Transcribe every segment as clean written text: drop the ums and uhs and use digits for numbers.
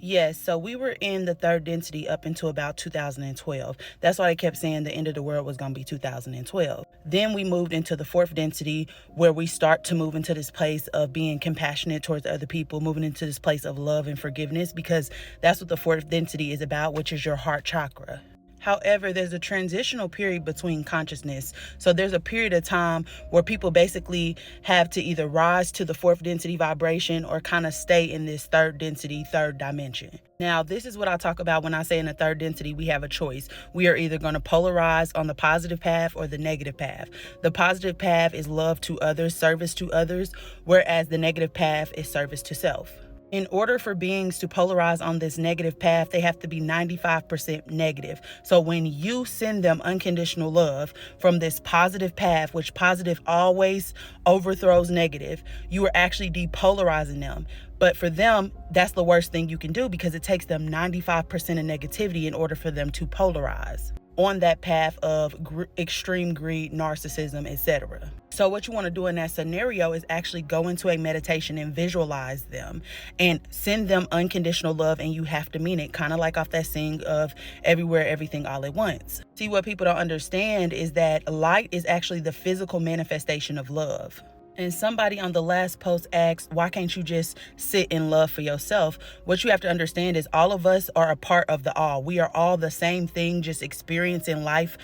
Yes, so we were in the third density up until about 2012. That's why they kept saying the end of the world was going to be 2012. Then we moved into the fourth density, where we start to move into this place of being compassionate towards other people, moving into this place of love and forgiveness, because that's what the fourth density is about, which is your heart chakra. However, there's a transitional period between consciousness. So there's a period of time where people basically have to either rise to the fourth density vibration or kind of stay in this third density, third dimension. Now, this is what I talk about when I say in the third density, we have a choice. We are either going to polarize on the positive path or the negative path. The positive path is love to others, service to others, whereas the negative path is service to self. In order for beings to polarize on this negative path, they have to be 95% negative. So when you send them unconditional love from this positive path, which positive always overthrows negative, you are actually depolarizing them. But for them, that's the worst thing you can do, because it takes them 95% of negativity in order for them to polarize on that path of extreme greed, narcissism, etc. So what you want to do in that scenario is actually go into a meditation and visualize them and send them unconditional love, and you have to mean it, kind of like off that saying of everywhere, everything, all at once. See, what people don't understand is that light is actually the physical manifestation of love. And somebody on the last post asked, why can't you just sit in love for yourself? What you have to understand is all of us are a part of the all. We are all the same thing, just experiencing life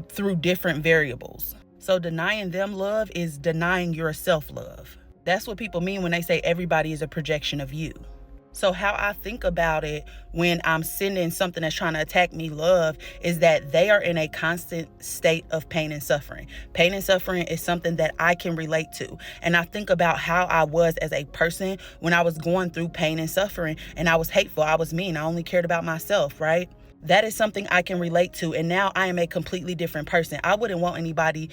through different variables. So denying them love is denying your self-love. That's what people mean when they say everybody is a projection of you. So how I think about it when I'm sending something that's trying to attack me love is that they are in a constant state of pain and suffering. Pain and suffering is something that I can relate to. And I think about how I was as a person when I was going through pain and suffering, and I was hateful, I was mean, I only cared about myself, right? That is something I can relate to. And now I am a completely different person. I wouldn't want anybody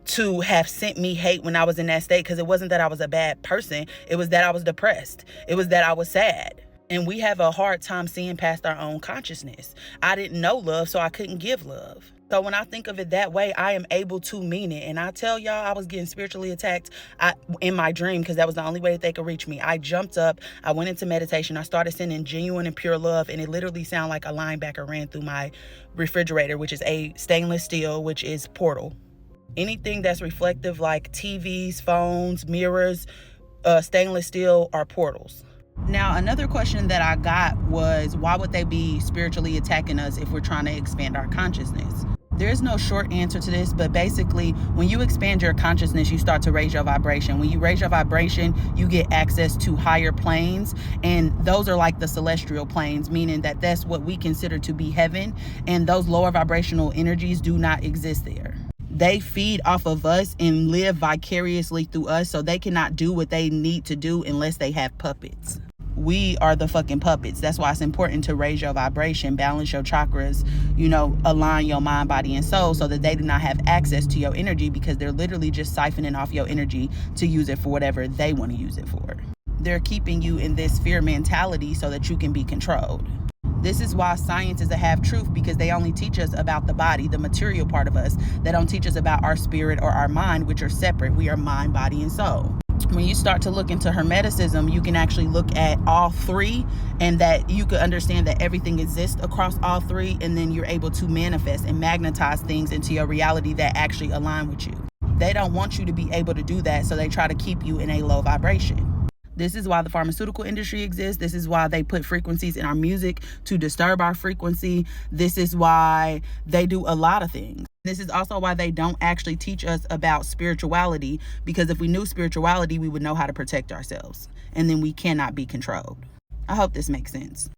to have sent me hate when I was in that state, because it wasn't that I was a bad person. It was that I was depressed. It was that I was sad. And we have a hard time seeing past our own consciousness. I didn't know love, so I couldn't give love. So when I think of it that way, I am able to mean it. And I tell y'all, I was getting spiritually attacked in my dream, because that was the only way that they could reach me. I jumped up, I went into meditation, I started sending genuine and pure love, and it literally sounded like a linebacker ran through my refrigerator, which is a stainless steel, which is portal. Anything that's reflective, like TVs, phones, mirrors, stainless steel, are portals. Now, another question that I got was, why would they be spiritually attacking us if we're trying to expand our consciousness? There's no short answer to this, but basically, when you expand your consciousness, you start to raise your vibration. When you raise your vibration, you get access to higher planes, and those are like the celestial planes, meaning that that's what we consider to be heaven, and those lower vibrational energies do not exist there. They feed off of us and live vicariously through us, so they cannot do what they need to do unless they have puppets. We are the fucking puppets. That's why it's important to raise your vibration, balance your chakras, align your mind, body, and soul, so that they do not have access to your energy, because they're literally just siphoning off your energy to use it for whatever they want to use it for. They're keeping you in this fear mentality so that you can be controlled. This is why science is a half truth, because they only teach us about the body, the material part of us. They don't teach us about our spirit or our mind, which are separate. We are mind, body, and soul. When you start to look into Hermeticism, you can actually look at all three, and that you could understand that everything exists across all three, and then you're able to manifest and magnetize things into your reality that actually align with you. They don't want you to be able to do that, so they try to keep you in a low vibration. This is why the pharmaceutical industry exists. This is why they put frequencies in our music to disturb our frequency. This is why they do a lot of things. This is also why they don't actually teach us about spirituality, because if we knew spirituality, we would know how to protect ourselves, and then we cannot be controlled. I hope this makes sense.